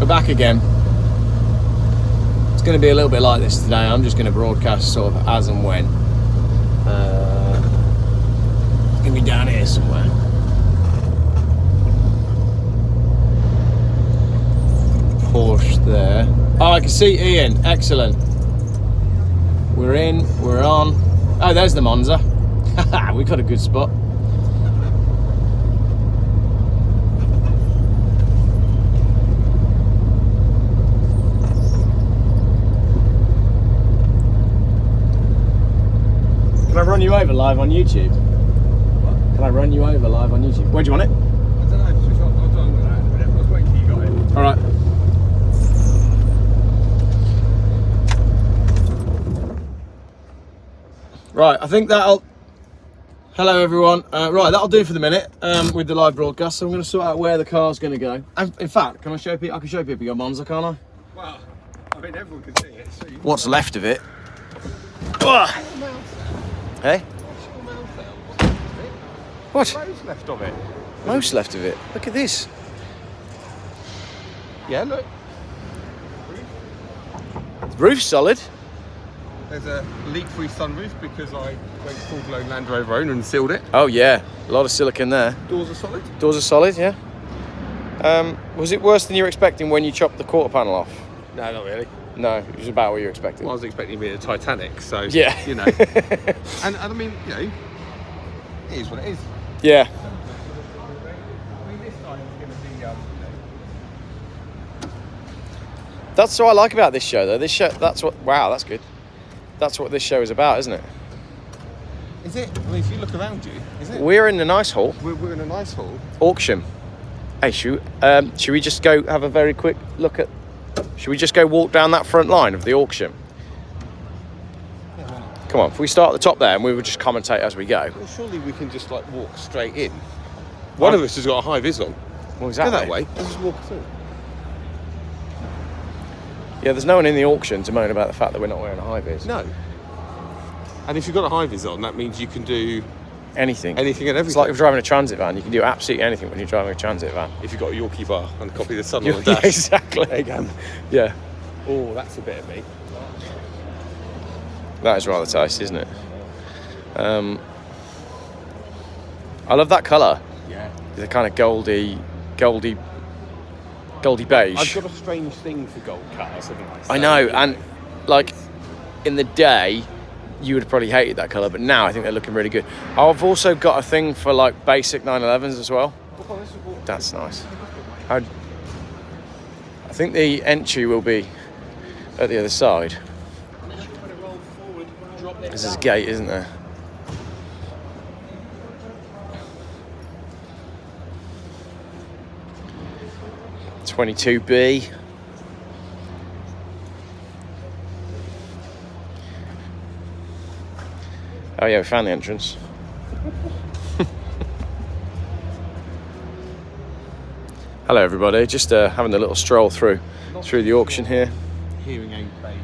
We're back again. It's going to be a little bit like this today. I'm just going to broadcast sort of as and when. It's going to be down here somewhere. Porsche there. Oh, I can see Ian. Excellent. We're in. We're on. Oh, there's the Monza. We got a good spot. Can I run you over live on YouTube? What? Can I run you over live on YouTube? Where do you want it? I don't know, just I'll done with that. I was waiting till you got it. Alright. Right, I think that'll... Hello everyone. Right, that'll do for the minute with the live broadcast. So I'm going to sort out where the car's going to go. And in fact, can I show people? I can show people your Monza, can't I? Well, I mean everyone can see it. So What's left of it? Hey? What? Most left of it. Most left of it. Look at this. Yeah, look. The roof's solid. There's a leak-free sunroof because I went full-blown Land Rover owner and sealed it. Oh yeah, a lot of silicon there. Doors are solid. Doors are solid, yeah. Was it worse than you were expecting when you chopped the quarter panel off? No, not really. No, it was about what you were expecting. Well, I was expecting to be a Titanic, so yeah, you know. and I mean, you know, it is what it is. Yeah. I mean, this time is going to be, That's what I like about this show, though. This show, that's what. Wow, that's good. That's what this show is about, isn't it? Is it? I mean, if you look around you, is it? We're in a nice hall. We're in a nice hall. Auction. Hey, should we just go have a very quick look at? Should we just go walk down that front line of the auction? Yeah, why not? Come on, if we start at the top there and we would just commentate as we go. Well, surely we can just like walk straight in. One of us has got a high vis on. Well, exactly. Go that way. Let's just walk through. Yeah, there's no one in the auction to moan about the fact that we're not wearing a high vis. No. And if you've got a high vis on, that means you can do anything. Anything and everything. It's like if you're driving a transit van. You can do absolutely anything when you're driving a transit van. If you've got a Yorkie bar and a copy of the Sun Yeah, on the dash. exactly. There you go. Yeah. Oh, that's a bit of me. That is rather tasty, isn't it? I love that colour. Yeah. The kind of goldy beige. I've got a strange thing for gold cars, haven't I? I know, and like in the day, you would have probably hated that colour, but now I think they're looking really good. I've also got a thing for like basic 911s as well. That's nice. I think the entry will be at the other side. There's a gate, isn't there? (22B). Oh yeah, we found the entrance. Hello everybody, just having a little stroll through the auction here. Hearing aid beige.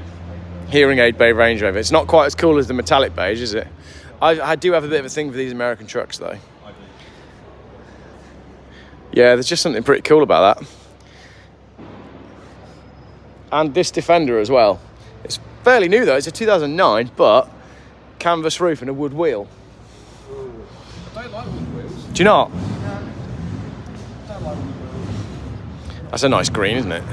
Hearing aid beige Range Rover. It's not quite as cool as the metallic beige, is it? I do have a bit of a thing for these American trucks though. Yeah, there's just something pretty cool about that. And this Defender as well. It's fairly new though, it's a 2009, but canvas roof and a wood wheel. Ooh. I don't like wood wheels. Do you not? No. I don't like wood wheels. That's a nice green, isn't it?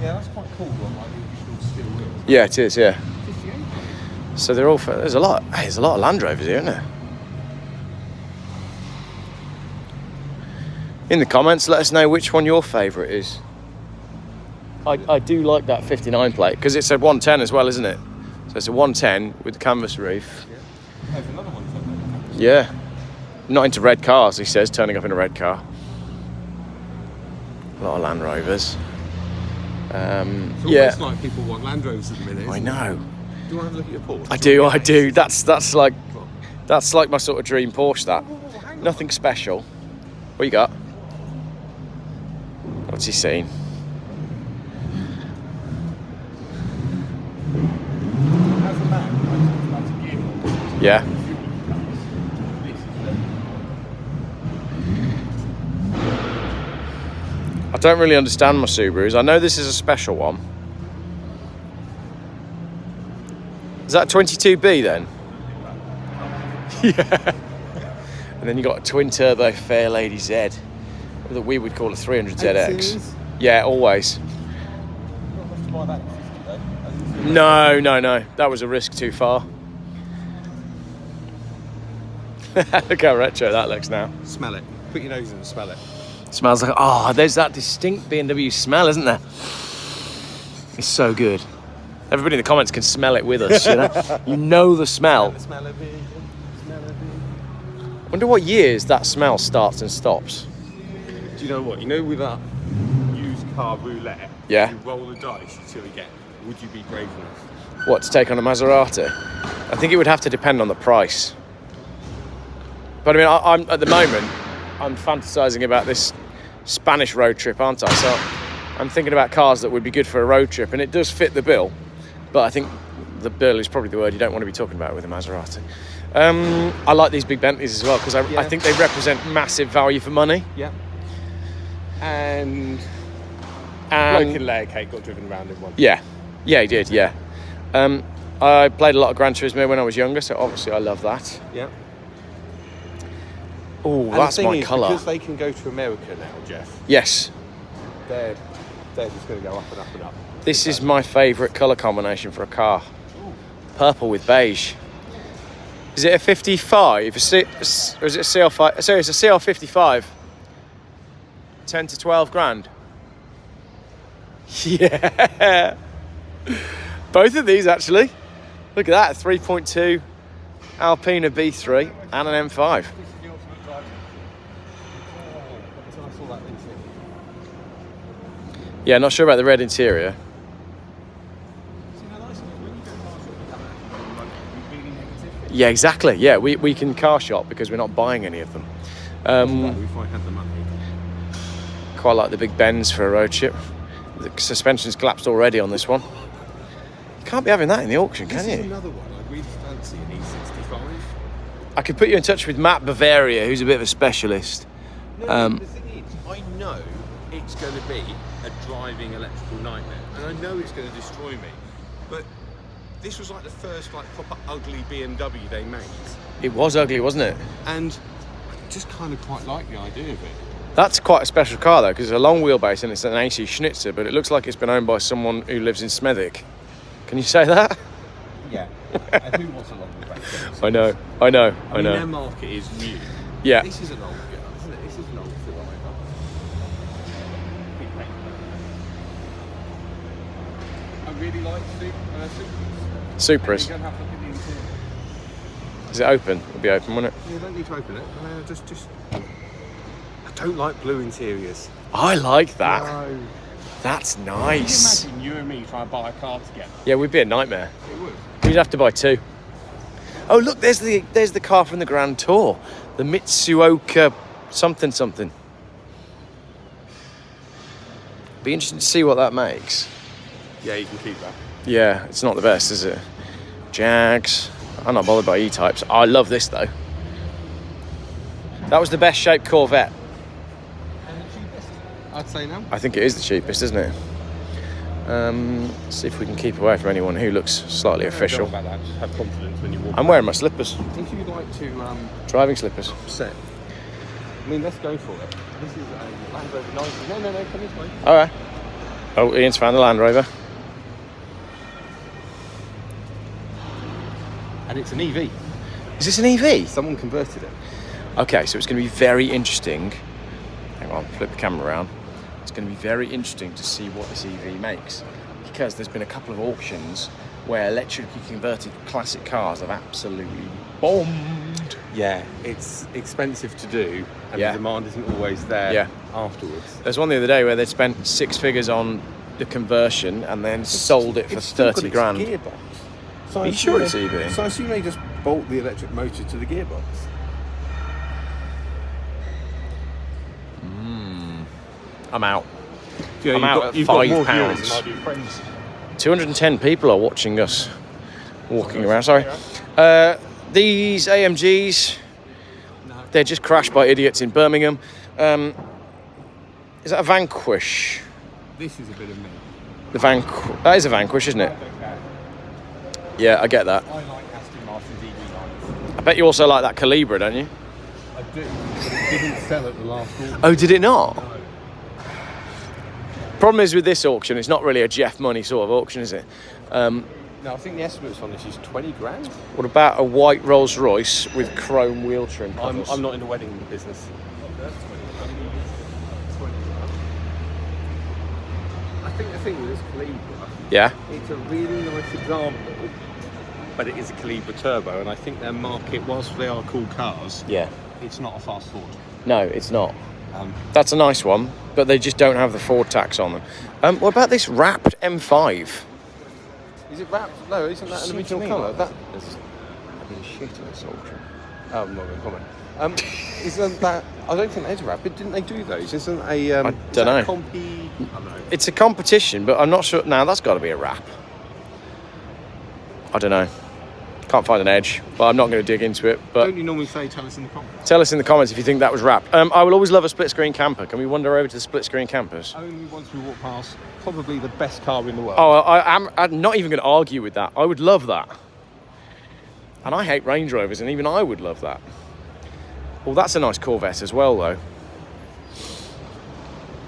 Yeah, that's quite cool. One, like the original steel wheels. Yeah, it is, yeah. 58. So they're all, there's a lot of Land Rovers here, isn't there? In the comments, let us know which one your favourite is. I do like that 59 plate, because it's a 110 as well, isn't it? So it's a 110 with the canvas roof. Yeah. There's another one. Yeah. Not into red cars, he says, turning up in a red car. A lot of Land Rovers. It's yeah. almost like people want Land Rovers at the minute. I know. Do you want to have a look at your Porsche? I do. That's like my sort of dream Porsche, that. Nothing special. What you got? What's he saying? Yeah. don't really understand my Subarus. I know this is a special one. Is that 22B then? Yeah. And then you got a twin turbo Fairlady Z, that we would call a 300ZX. Yeah, always. No. That was a risk too far. Look how retro that looks now. Smell it. Put your nose in and smell it. Smells like, oh, there's that distinct BMW smell, isn't there? It's so good. Everybody in the comments can smell it with us, you know? You know the smell. Smell of it. Wonder what years that smell starts and stops. Do you know what? You know with that used car roulette, Yeah. you roll the dice until you get, would you be brave enough? What, to take on a Maserati? I think it would have to depend on the price. But I mean, I'm at the moment, I'm fantasizing about this Spanish road trip, aren't I? So I'm thinking about cars that would be good for a road trip, and it does fit the bill. But I think the bill is probably the word you don't want to be talking about with a Maserati. I like these big Bentleys as well because I think they represent massive value for money. Yeah. And bloke in layer cake got driven around in one. Yeah, he did. Yeah. I played a lot of Gran Turismo when I was younger, so obviously I love that. Yeah. Oh, that's my colour. Because they can go to America now, Geoff. Yes. They're just going to go up and up and up. This is my favourite colour combination for a car. Ooh. Purple with beige. Is it a 55? Or is it a CL5? Sorry, it's a CL55. 10 to 12 grand. Yeah. Both of these actually. Look at that, 3.2 Alpina B3 and an M5. Yeah, not sure about the red interior. Yeah, exactly. Yeah, we can car shop because we're not buying any of them. We might have the money. Quite like the big Benz for a road trip. The suspension's collapsed already on this one. You can't be having that in the auction, can you? This is another one I really fancy, an E65. I could put you in touch with Matt Bavaria, who's a bit of a specialist. No, the thing is, I know it's going to be a driving electrical nightmare, and I know it's going to destroy me, but this was like the first proper ugly BMW they made. It was ugly, wasn't it? And I just kind of quite like the idea of it. That's quite a special car though, because it's a long wheelbase and it's an AC Schnitzer, but it looks like it's been owned by someone who lives in Smethwick. Can you say that? Yeah. Who wants a long wheelbase? I know. I mean, their market is new. Yeah. This is an old girl, isn't it? This is an old Survivor. I really like Supras. Supras. Go and have a look at the interior. Is it open? It'll be open, won't it? You don't need to open it. Just. I don't like blue interiors. I like that. No. That's nice. Can you imagine you and me trying to buy a car together? Yeah, we'd be a nightmare. It would. We'd have to buy two. Oh look, there's the car from the Grand Tour, the Mitsuoka something. Be interesting to see what that makes. Yeah, you can keep that. Yeah, it's not the best, is it? Jags. I'm not bothered by E-types. I love this though. That was the best shaped Corvette. And the cheapest? I'd say no. I think it is the cheapest, isn't it? See if we can keep away from anyone who looks slightly official. Don't worry about that. Just have confidence when you walk. I'm wearing my slippers. If you'd like to Driving slippers. set, I mean, let's go for it. This is a Land Rover 90. No, come this way. All right. Oh, Ian's found the Land Rover. And it's an EV. Is this an EV? Someone converted it. Okay, so it's going to be very interesting. Hang on, flip the camera around. It's going to be very interesting to see what this EV makes, because there's been a couple of auctions where electrically converted classic cars have absolutely bombed. Yeah, it's expensive to do, and the demand isn't always there afterwards. There's one the other day where they spent 6 figures on the conversion and then sold it for 30 grand. Gearbox. So Are you sure it's EV? So I assume they just bolt the electric motor to the gearbox. I'm out. Yeah, I'm out at £5. 210 people are watching us walking around. Sorry. These AMGs, they're just crashed by idiots in Birmingham. Is that a Vanquish? This is a bit of me. That is a Vanquish, isn't it? Yeah, I get that. I like Aston Martin DB9s. I bet you also like that Calibra, don't you? I do, but it didn't sell at the last auction. Oh, did it not? No. Problem is with this auction, it's not really a Geoff money sort of auction, is it? No, I think the estimates on this is 20 grand. What about a white Rolls Royce with chrome wheel trim? I'm not in the wedding business. I think the thing with this Calibra, Yeah. it's a really nice example, but it is a Calibra turbo, and I think their market, whilst they are cool cars, Yeah. it's not a fast Ford. No, it's not. That's a nice one, but they just don't have the Ford tax on them. What about this wrapped M5? Is it wrapped? No, isn't that an original colour? That is a bit of shit in this auction. I'm not going to comment. Isn't that? I don't think there's a wrap. Didn't they do those? Isn't a? I don't know. I don't know. It's a competition, but I'm not sure. Now that's got to be a wrap. I don't know. Can't find an edge, but I'm not going to dig into it. But Don't you normally say tell us in the comments? Tell us in the comments if you think that was wrapped. I will always love a split screen camper. Can we wander over to the split screen campers? Only once we walk past, probably the best car in the world. Oh, I'm not even going to argue with that. I would love that. And I hate Range Rovers, and even I would love that. Well, that's a nice Corvette as well, though.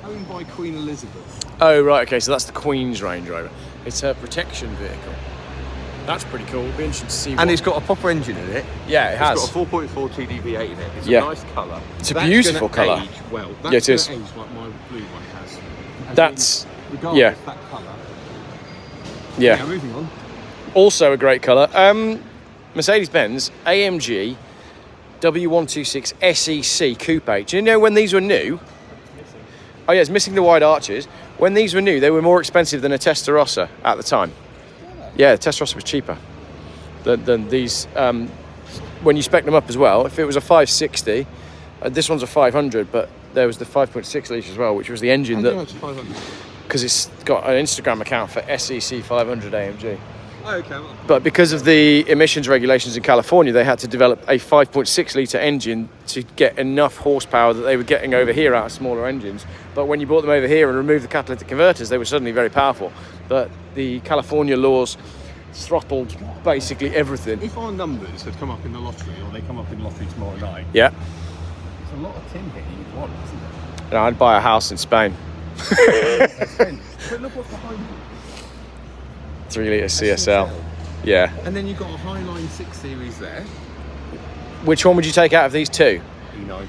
Owned by Queen Elizabeth. Oh, right, okay, so that's the Queen's Range Rover. It's her protection vehicle. That's pretty cool. It'll be interesting to see. And it's got a proper engine in it. Yeah, it has. It's got a 4.4 TDV8 in it. It's Yeah. a nice colour. It's a beautiful colour. Age well. That's Yeah, it is. gonna age like my blue one has. And That's- then, regardless, yeah. that colour. Yeah. Moving on. Also a great colour. Mercedes-Benz AMG W126 SEC Coupe. Do you know when these were new? Oh yeah, it's missing the wide arches. When these were new, they were more expensive than a Testarossa at the time. Yeah, the Testarossa was cheaper than these. When you spec them up as well, if it was a 560, this one's a 500, but there was the 5.6 litre as well, which was the engine that, 500. because it's got an Instagram account for SEC 500 AMG. Oh, okay. But because of the emissions regulations in California, they had to develop a 5.6 litre engine to get enough horsepower that they were getting over here out of smaller engines. But when you brought them over here and removed the catalytic converters, they were suddenly very powerful. But the California laws throttled basically everything. If our numbers had come up in the lottery, or they come up in the lottery tomorrow night, Yeah. it's a lot of tin here you'd want, isn't it? And I'd buy a house in Spain. But look what's behind you. 3 litre CSL. Yeah. And then you've got a Highline 6 Series there. Which one would you take out of these two? E9.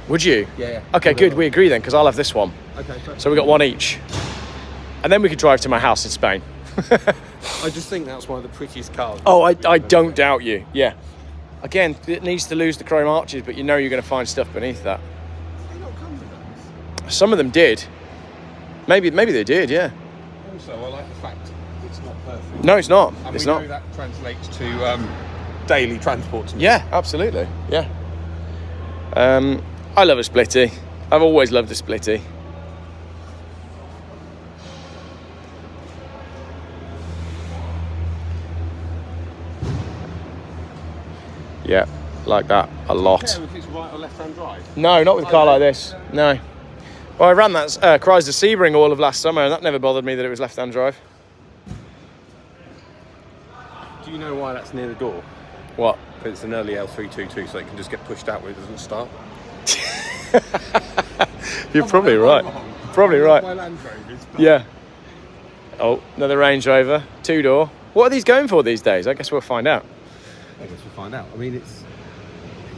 Would you? Yeah. Okay, good. We agree then, because I'll have this one. Okay. So we got one each. And then we could drive to my house in Spain. I just think that's one of the prettiest cars. Oh, I don't doubt you. Yeah. Again, it needs to lose the chrome arches, but you know you're going to find stuff beneath that. They not come with those. Some of them did. Maybe they did, yeah. Also, I like the fact it's not perfect. No, it's not. And It's we not. know that translates to daily transport to me. Yeah, absolutely. Yeah. I love a splitty. I've always loved a splitty. Yeah, like that a lot. I don't care if it's right or left-hand drive. No, not with a car like this. No. Well, I ran that Chrysler Sebring all of last summer, and that never bothered me that it was left-hand drive. Do you know why that's near the door? What? Because it's an early L322, so it can just get pushed out where it doesn't start. You're probably right. Probably right. My Land Rovers. Yeah. Oh, another Range Rover, 2-door. What are these going for these days? I guess we'll find out. I guess we'll find out. I mean, it's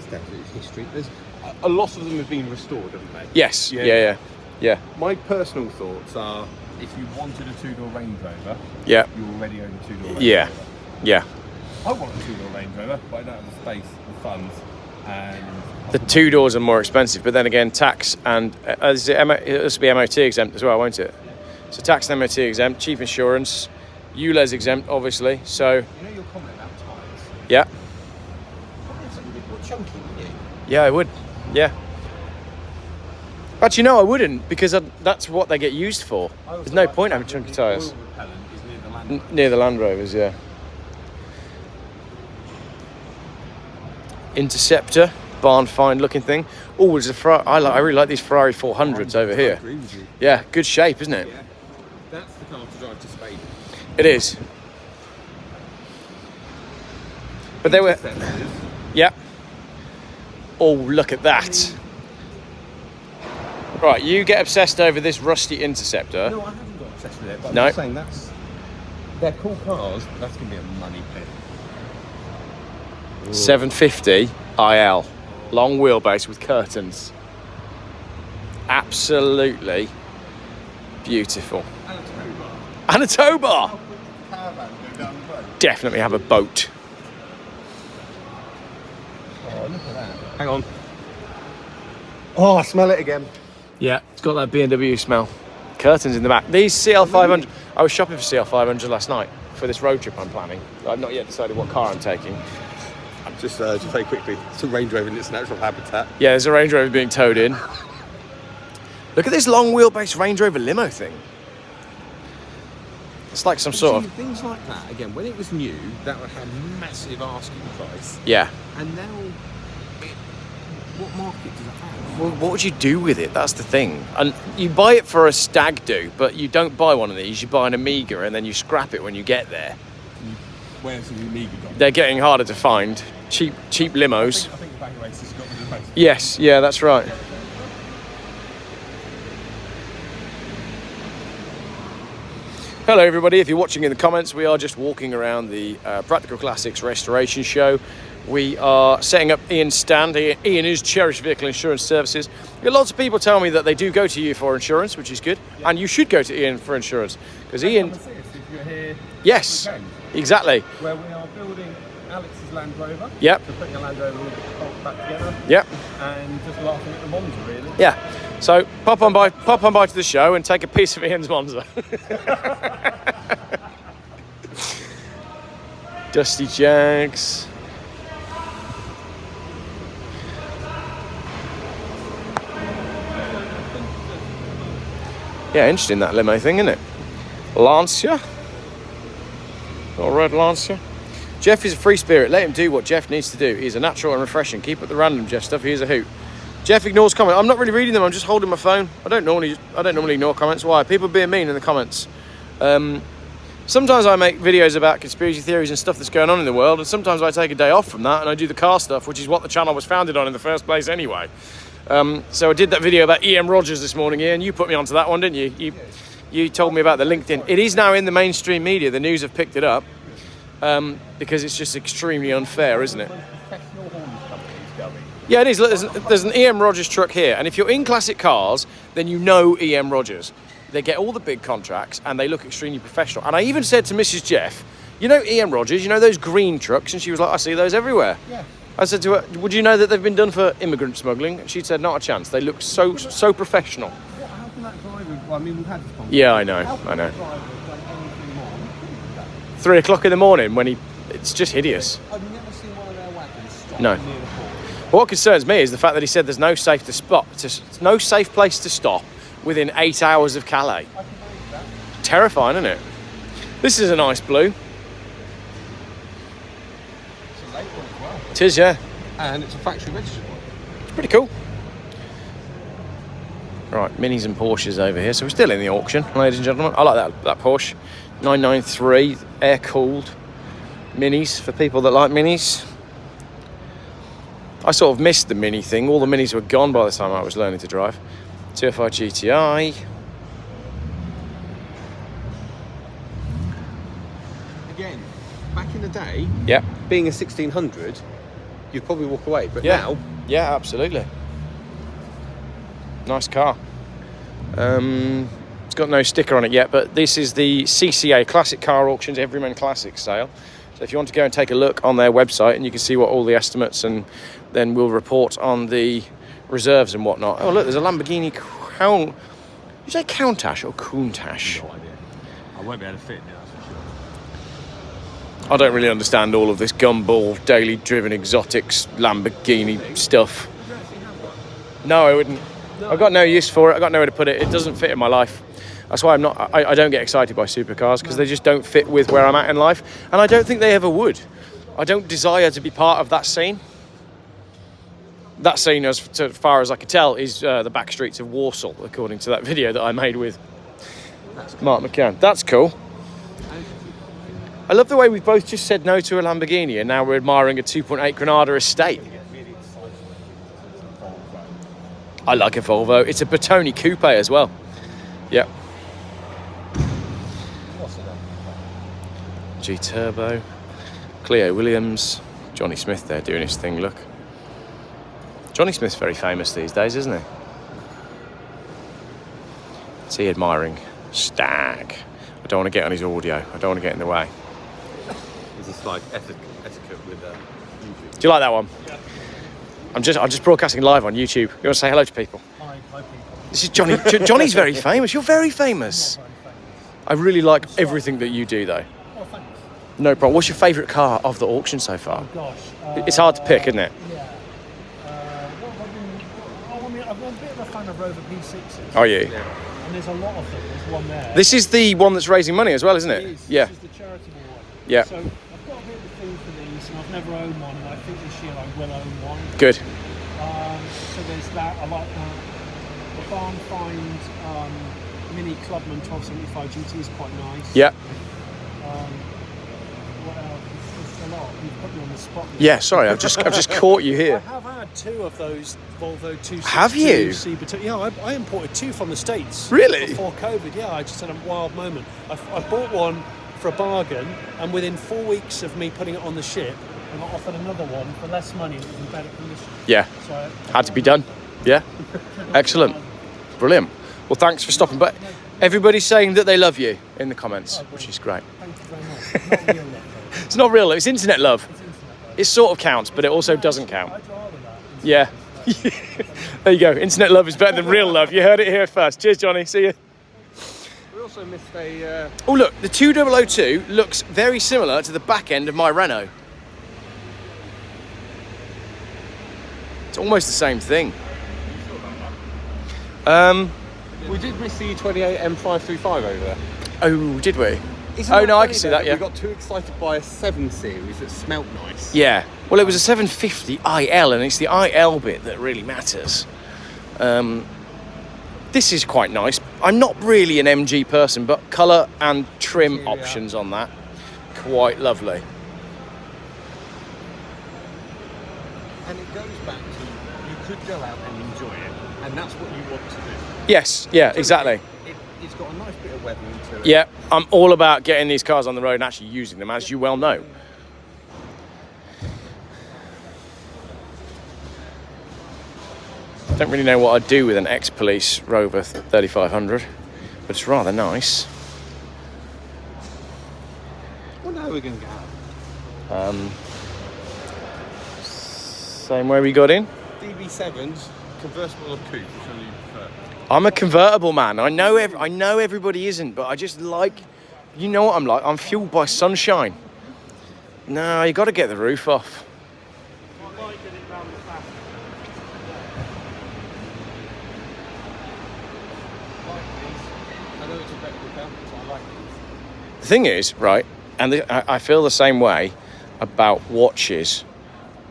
definitely history. There's a lot of them have been restored, haven't they? Yes. Yeah. My personal thoughts are, if you wanted a 2-door Range Rover, Yeah. you already own a 2-door Range Yeah. Rover. Yeah. I want a 2-door Range Rover, but I don't have the space, the funds, and The 2 doors are more expensive, but then again, tax and it has to be MOT exempt as well, won't it? So tax and MOT exempt, cheap insurance, ULEZ exempt, obviously. So you know your comment about tyres. yeah, Probably something a bit more chunky, wouldn't you? yeah, I would. Yeah. Actually, no, I wouldn't, because that's what they get used for. There's no point having chunky tyres. Oil repellent is near the Land Rover. Near the Land Rovers, yeah. Interceptor, barn find looking thing. Oh, there's a I really like these Ferrari 400s over here. I agree with you. Yeah, good shape, isn't it? Yeah. That's the car to drive to Spain. It is. But they were... Interceptors. Yeah. Oh, look at that. Right, you get obsessed over this rusty Interceptor. No, I haven't got obsessed with it, but No. I'm just saying they're cool cars, but that's going to be a money pit. 750 IL. Long wheelbase with curtains. Absolutely beautiful. And a tow bar. Definitely have a boat. Oh, look at that. Hang on. Oh, I smell it again. Yeah, it's got that B&W smell. Curtains in the back. These CL500, I was shopping for CL500 last night for this road trip I'm planning. I've not yet decided what car I'm taking. Just very quickly, it's a Range Rover in its natural habitat. Yeah, there's a Range Rover being towed in. Look at this long wheelbase Range Rover limo thing. It's like some sort of... Things like that, again, when it was new, that would have massive asking price. Yeah. And now, what market does it have? Well, what would you do with it? That's the thing. And you buy it for a stag do, but you don't buy one of these. You buy an Amiga and then you scrap it when you get there. Where's the Amiga gone? They're getting harder to find. Cheap limos. I think the Bang Racer's got rid of the base. Yes, yeah, that's right. Hello everybody, if you're watching in the comments, we are just walking around the Practical Classics Restoration Show. We are setting up Ian's stand. Ian is Cherished Vehicle Insurance Services. Lots of people tell me that they do go to you for insurance, which is good. Yeah. And you should go to Ian for insurance. Because Ian... If you're here... Yes, exactly. Where we are building Alex's Land Rover. Yep. So putting a Land Rover back together. Yep. And just laughing at the Monza, really. Yeah. So pop on by to the show and take a piece of Ian's Monza. Dusty Jags. Yeah, interesting that limo thing, isn't it? Lancia. Got a red Lancia. Geoff is a free spirit. Let him do what Geoff needs to do. He's a natural and refreshing. Keep up the random Geoff stuff. Here's a hoot. Geoff ignores comments. I'm not really reading them. I'm just holding my phone. I don't normally ignore comments. Why? People being mean in the comments. Sometimes I make videos about conspiracy theories and stuff that's going on in the world, and sometimes I take a day off from that and I do the car stuff, which is what the channel was founded on in the first place anyway. So I did that video about E.M. Rogers this morning, Ian. You put me onto that one, didn't you? You told me about the LinkedIn. It is now in the mainstream media. The news have picked it up because it's just extremely unfair, isn't it? Yeah, it is. Look, there's an E.M. Rogers truck here, and if you're in classic cars, then you know E.M. Rogers. They get all the big contracts, and they look extremely professional. And I even said to Mrs. Geoff, you know E.M. Rogers, you know those green trucks? And she was like, I see those everywhere. Yeah. I said to her, would you know that they've been done for immigrant smuggling? And she said, not a chance. They look so professional. Well, how can that driver... Well, I mean, we've had this conversation. Yeah, I know. How can that driver have done anything more? 3 o'clock in the morning when it's just hideous. I've never seen one of their wagons stop No. near the port. What concerns me is the fact that he said there's no safe place to stop within 8 hours of Calais. I can believe that. Terrifying, isn't it? This is a nice blue. It's a late one as well. It is, yeah. And it's a factory registered one. It's pretty cool. Right, Minis and Porsches over here. So we're still in the auction, ladies and gentlemen. I like that Porsche. 993, air-cooled Minis for people that like Minis. I sort of missed the Mini thing. All the Minis were gone by the time I was learning to drive. 205 GTI. Again, back in the day, Yeah. being a 1600, you'd probably walk away. But Yeah. now, Yeah, absolutely. Nice car. It's got no sticker on it yet, but this is the CCA, Classic Car Auctions Everyman Classic sale. So if you want to go and take a look on their website, and you can see what all the estimates, and then we'll report on the reserves and whatnot. Oh, look, there's a Lamborghini Count. You say Countach or Countach? no idea. I won't be able to fit in it, that's for sure. I don't really understand all of this gumball, daily driven exotics, Lamborghini stuff. Would you actually have one? No, I wouldn't. No. I've got no use for it. I've got nowhere to put it. It doesn't fit in my life. That's why I don't get excited by supercars, because they just don't fit with where I'm at in life. And I don't think they ever would. I don't desire to be part of that scene. that scene, as far as I could tell, is the back streets of Warsaw, according to that video that I made with Mark McCann. That's cool. I love the way we've both just said no to a Lamborghini and now we're admiring a 2.8 Granada estate. I like a Volvo. It's a Bertoni coupe as well. Yep. G-Turbo. Cleo Williams. Johnny Smith there doing his thing, look. Johnny Smith's very famous these days, isn't he? Is he admiring Stag? I don't want to get on his audio. I don't want to get in the way. Is this like etiquette with YouTube? Do you like that one? Yeah. I'm just broadcasting live on YouTube. You want to say hello to people? Hi people. This is Johnny. Johnny's very famous. You're very famous. I'm not very famous. I really like everything that you do, though. Oh, thanks. No problem. What's your favourite car of the auction so far? Oh gosh. It's hard to pick, isn't it? Yeah. What have I been? I'm a bit of a fan of Rover P6s. Are you? Yeah. And there's a lot of them. There's one there. This is the one that's raising money as well, isn't it? It is. Yeah. This is the charitable one. Yeah. So I've got a bit of a thing for these, and I've never owned one, and I think this year I will own one. Good. So there's that. I like that. The Barn Find Mini Clubman 1275 GT is quite nice. Yeah. What else? It's a lot. You've put me on the spot. Yeah. Sorry, I've just caught you I here. have had two of those Volvo 262. Have you? Yeah, I imported two from the States. Really? Before COVID, yeah. I just had a wild moment. I bought one for a bargain, and within 4 weeks of me putting it on the ship, I got offered another one for less money and it was in better condition. Yeah. So Had to be done. Yeah. Excellent. Brilliant. Well, thanks for stopping. But everybody's saying that they love you in the comments, which is great. Thank you very much. Not real love, though. It's not real. It's internet love. It's internet, though. It sort of counts, but it also doesn't count. I'd rather that. Yeah. There you go. Internet love is better than real love. You heard it here first. Cheers, Johnny. See you. We also missed a... Oh, look. The 2002 looks very similar to the back end of my Renault. It's almost the same thing. We did miss the 28 M535 over there. Oh, did we? Isn't Oh, that no, I funny can see though that, yeah. We got too excited by a 7 Series that smelt nice. Yeah. Well, it was a 750 IL, and it's the IL bit that really matters. This is quite nice. I'm not really an MG person, but colour and trim Yeah. options on that, quite lovely. And it goes back to, you could go out and enjoy it, and that's what you want to do. Yes, yeah, exactly. It's got a nice bit of weathering to it. Yeah, I'm all about getting these cars on the road and actually using them, as you well know. Don't really know what I'd do with an ex-police Rover 3500, but it's rather nice. Well, now we're going to get out. Same way we got in. DB7s, convertible or coupe, which one do you prefer? I'm a convertible man. I know everybody isn't, but I just like, you know what I'm like. I'm fueled by sunshine. No, you got to get the roof off. I like getting it round the back. I know it's a petrol car, but I like these. The thing is, right, and I feel the same way about watches,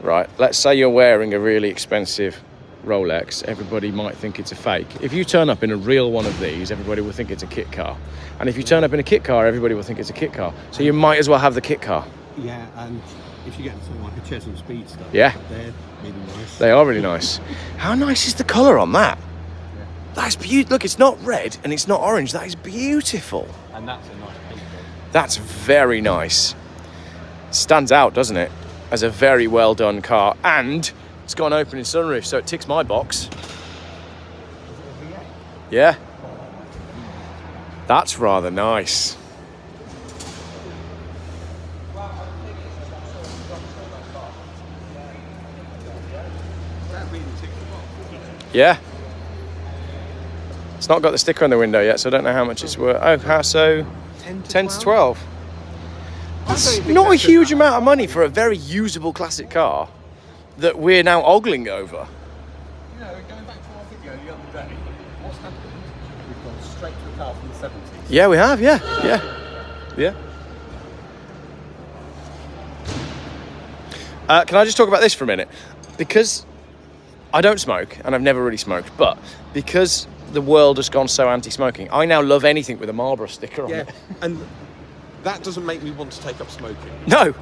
right? Let's say you're wearing a really expensive Rolex, everybody might think it's a fake. If you turn up in a real one of these, everybody will think it's a kit car. And if you turn up in a kit car, everybody will think it's a kit car. So you might as well have the kit car. Yeah, and if you get something like a Chesnam Speedster, Yeah. they're really nice. They are really nice. How nice is the colour on that? Yeah. That's beautiful. Look, it's not red and it's not orange. That is beautiful. And that's a nice paint job. That's very nice. Stands out, doesn't it? As a very well done car. And it's got an opening sunroof, so it ticks my box. Yeah. That's rather nice. That really ticks the box. Yeah. It's not got the sticker on the window yet, so I don't know how much it's worth. Oh, how so? 10 to 12. It's not a huge amount of money for a very usable classic car that we're now ogling over. You know, going back to our video the other day, what's happened? We've gone straight to a car from the 70s. Yeah, we have, yeah. Can I just talk about this for a minute? Because I don't smoke, and I've never really smoked, but because the world has gone so anti-smoking, I now love anything with a Marlboro sticker on it. And that doesn't make me want to take up smoking. No,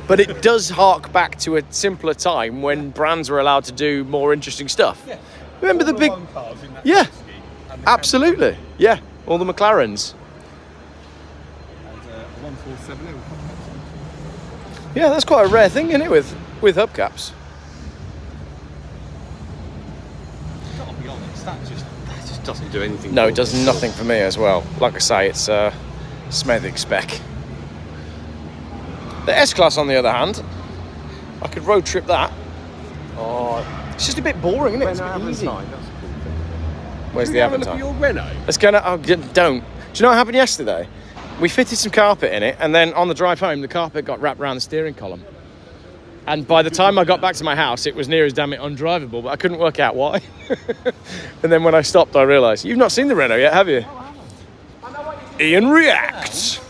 but it does hark back to a simpler time when brands were allowed to do more interesting stuff. Yeah. Remember the big... Cars in that Yeah, scheme and the absolutely. Yeah, all the McLarens. And 147. Yeah, that's quite a rare thing, isn't it, with hubcaps? Gotta be honest, that just doesn't do anything. No, it does nothing for me as well. Like I say, it's Smethwick spec. The S-Class, on the other hand, I could road trip that. Oh, it's just a bit boring, isn't it? It's a bit easy. Where's the Aventine? Your Renault? Let's go now. Oh, don't. Do you know what happened yesterday? We fitted some carpet in it, and then on the drive home, the carpet got wrapped around the steering column. And by the time I got back to my house, it was near as damn it undrivable, but I couldn't work out why. And then when I stopped, I realised, you've not seen the Renault yet, have you? Ian reacts.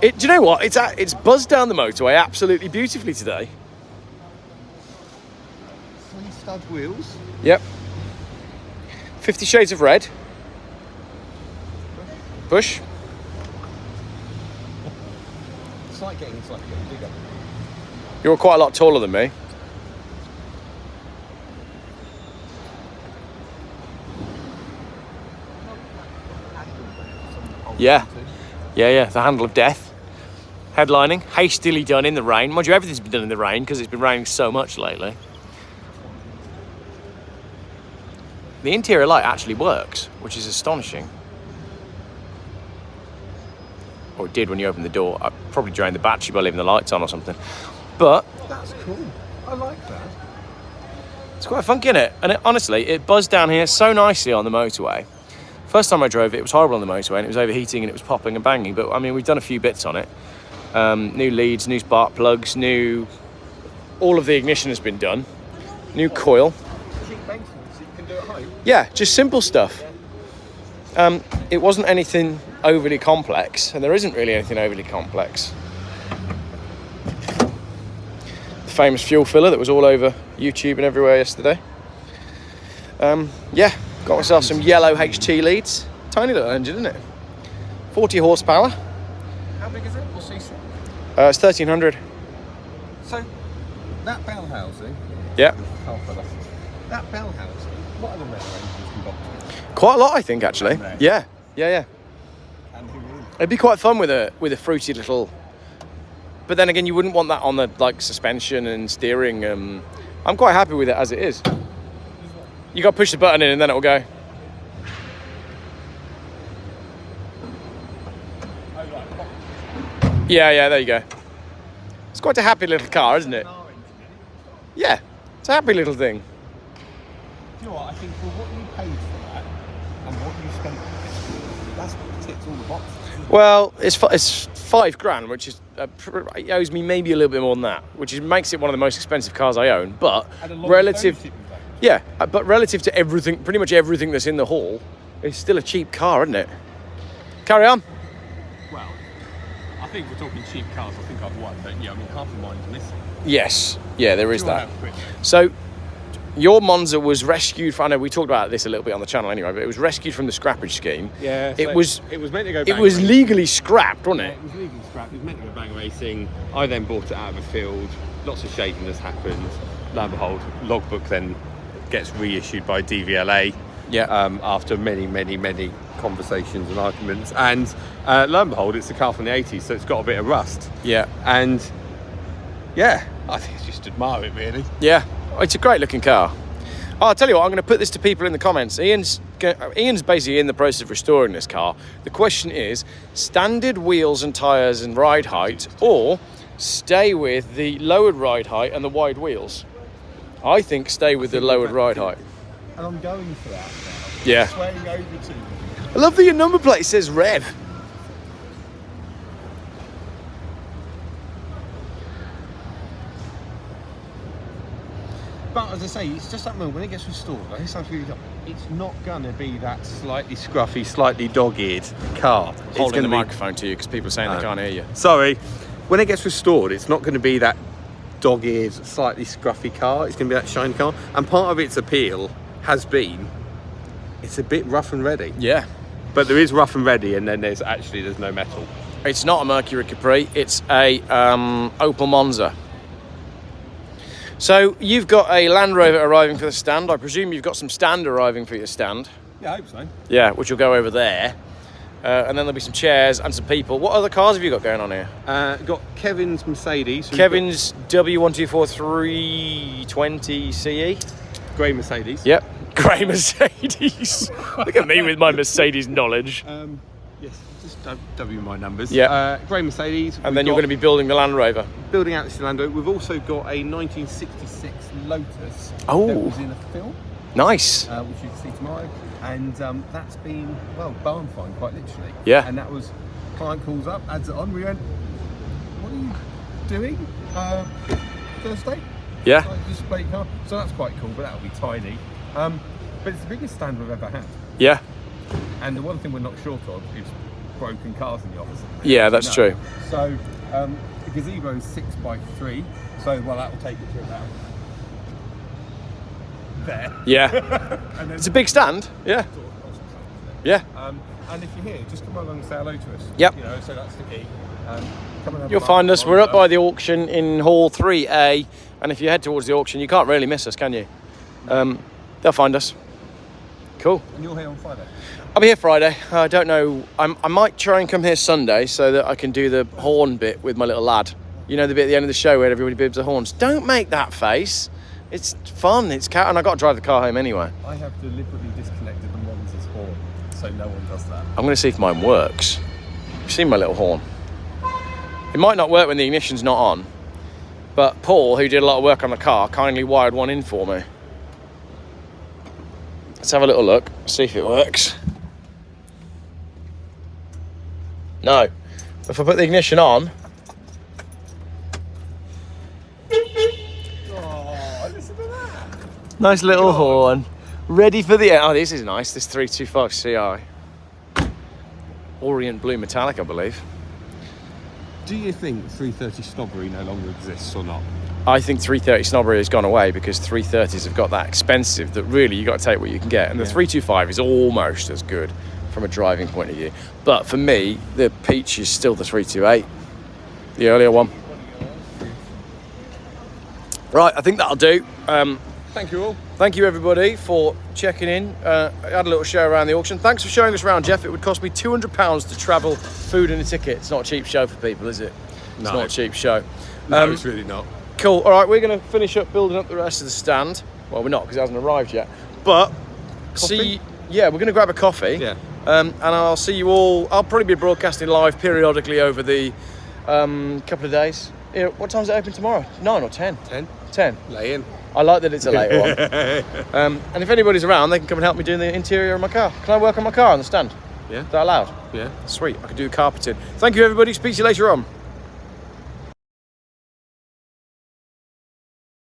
Do you know what? It's buzzed down the motorway absolutely beautifully today. 3 stud wheels. Yep. 50 Shades of Red. Push. It's like getting bigger. You're quite a lot taller than me. Yeah. The handle of death. Headlining, hastily done in the rain. Mind you, everything's been done in the rain because it's been raining so much lately. The interior light actually works, which is astonishing. Or it did when you opened the door. I probably drained the battery by leaving the lights on or something. But That's cool. I like that. it's quite funky, isn't it? And honestly, it buzzed down here so nicely on the motorway. First time I drove it, it was horrible on the motorway and it was overheating and it was popping and banging. But I mean, we've done a few bits on it. New leads, new spark plugs, all of the ignition has been done. New coil. Cheap maintenance you can do at home. Yeah, just simple stuff. It wasn't anything overly complex, and there isn't really anything overly complex. The famous fuel filler that was all over YouTube and everywhere yesterday. Yeah, got myself some yellow HT leads. Tiny little engine, isn't it? 40 horsepower. How big is it? What cc? It's 1300. So, that bell housing. Yeah. Oh, fella. That bell housing. What other metal engines you got? Quite a lot, I think, actually. Yeah. And who really? It'd be quite fun with a fruity little. But then again, you wouldn't want that on the suspension and steering. I'm quite happy with it as it is. You got to push the button in and then it'll go. Yeah, there you go. It's quite a happy little car, isn't it? Yeah, it's a happy little thing. Do you know what? I think for what you paid for that and what you spent on it, that's what ticks all the boxes. Well, it's £5,000, which is it owes me maybe a little bit more than that, which makes it one of the most expensive cars I own. But relative to everything, pretty much everything that's in the hall, it's still a cheap car, isn't it? Carry on. Well, I think we're talking cheap cars. I think I've won, but yeah, I mean half of mine's missing. Yes, yeah, there is Do you want that. to have a quick look? So, your Monza was rescued. I know we talked about this a little bit on the channel anyway, but it was rescued from the scrappage scheme. Yeah, it was meant to go. It was legally scrapped, wasn't Yeah, it? it was legally scrapped. It was meant to go bang racing. I then bought it out of a field. Lots of shading has happened. Lo and behold, logbook then gets reissued by DVLA. Yeah. After many conversations and arguments, and lo and behold, it's a car from the 80s, so it's got a bit of rust. Yeah. And yeah, I think it's just admire it really. Yeah, it's a great looking car. Oh, I'll tell you what, I'm going to put this to people in the comments. Ian's basically in the process of restoring this car. The question is, standard wheels and tyres and ride height, or stay with the lowered ride height and the wide wheels? I think stay with the lowered ride height. And I'm going for that now. Yeah. Swaying over to them. I love that your number plate says Rev. But as I say, it's just that moment when it gets restored. Like, this sounds really dumb. It's not gonna be that slightly scruffy, slightly dog-eared car. Holding the microphone to you because people are saying they can't hear you. Sorry. When it gets restored, it's not going to be that dog-eared, slightly scruffy car. It's going to be that shiny car. And part of its appeal has been, it's a bit rough and ready. Yeah. But there is rough and ready, and then there's no metal. It's not a Mercury Capri, it's a Opel Monza. So you've got a Land Rover arriving for the stand. I presume you've got some stand arriving for your stand. Yeah, I hope so. Yeah, which will go over there. And then there'll be some chairs and some people. What other cars have you got going on here? Got Kevin's Mercedes. Kevin's W124 320 CE. Grey Mercedes. Yep. Grey Mercedes. Look at me with my Mercedes knowledge. Yes, just W my numbers. Yeah. Grey Mercedes. And then you're going to be building the Land Rover. Building out this Land Rover. We've also got a 1966 Lotus. Oh. That was in a film. Nice. Which you can see tomorrow. And that's been, well, barn find quite literally. Yeah. And that was, client calls up, adds it on. We went, what are you doing Thursday? Yeah. Like, display car. So that's quite cool, but that'll be tiny. But it's the biggest stand we've ever had. Yeah. And the one thing we're not short of is broken cars in the office. Yeah, that's true. So the gazebo is 6x3. So, well, that will take it to about there. Yeah. And then It's a big stand. Yeah. Yeah. And if you're here, just come along and say hello to us. Yep. You know, so that's the key. Come and have a You'll laugh find us. at We're up Monza. by the auction in Hall 3A. And if you head towards the auction, you can't really miss us, can you? They'll find us. Cool. And you're here on Friday. I'll be here Friday. I don't know. I might try and come here Sunday so that I can do the horn bit with my little lad. You know, the bit at the end of the show where everybody bibs the horns. Don't make that face. It's fun. It's cat, and I got to drive the car home anyway. I have deliberately disconnected the Monza's horn, so no one does that. I'm going to see if mine works. You've seen my little horn. It might not work when the ignition's not on, but Paul, who did a lot of work on the car, kindly wired one in for me. Let's have a little look, see if it works. No. If I put the ignition on... Oh, listen to that. Nice little horn. Ready for the... Oh, this is nice. This 325 CI. Orient Blue Metallic, I believe. Do you think 330 snobbery no longer exists or not? I think 330 snobbery has gone away because 330s have got that expensive that really you got to take what you can get. And the 325 is almost as good from a driving point of view. But for me, the peach is still the 328, the earlier one. Right, I think that'll do. Thank you all. Thank you, everybody, for checking in. I had a little show around the auction. Thanks for showing us around, Geoff. It would cost me £200 to travel, food and a ticket. It's not a cheap show for people, is it? It's No. not a cheap show. No, it's really not. Cool. All right, we're going to finish up building up the rest of the stand. Well, we're not because it hasn't arrived yet. But Coffee? we're going to grab a coffee. Yeah. And I'll see you all. I'll probably be broadcasting live periodically over the couple of days. Yeah, what time's it open tomorrow? 9 or 10? 10. 10. Lay in. I like that it's a later one. And if anybody's around, they can come and help me do the interior of my car. Can I work on my car on the stand? Yeah. Is that allowed? Yeah. Sweet. I can do the carpeting. Thank you, everybody. Speak to you later on.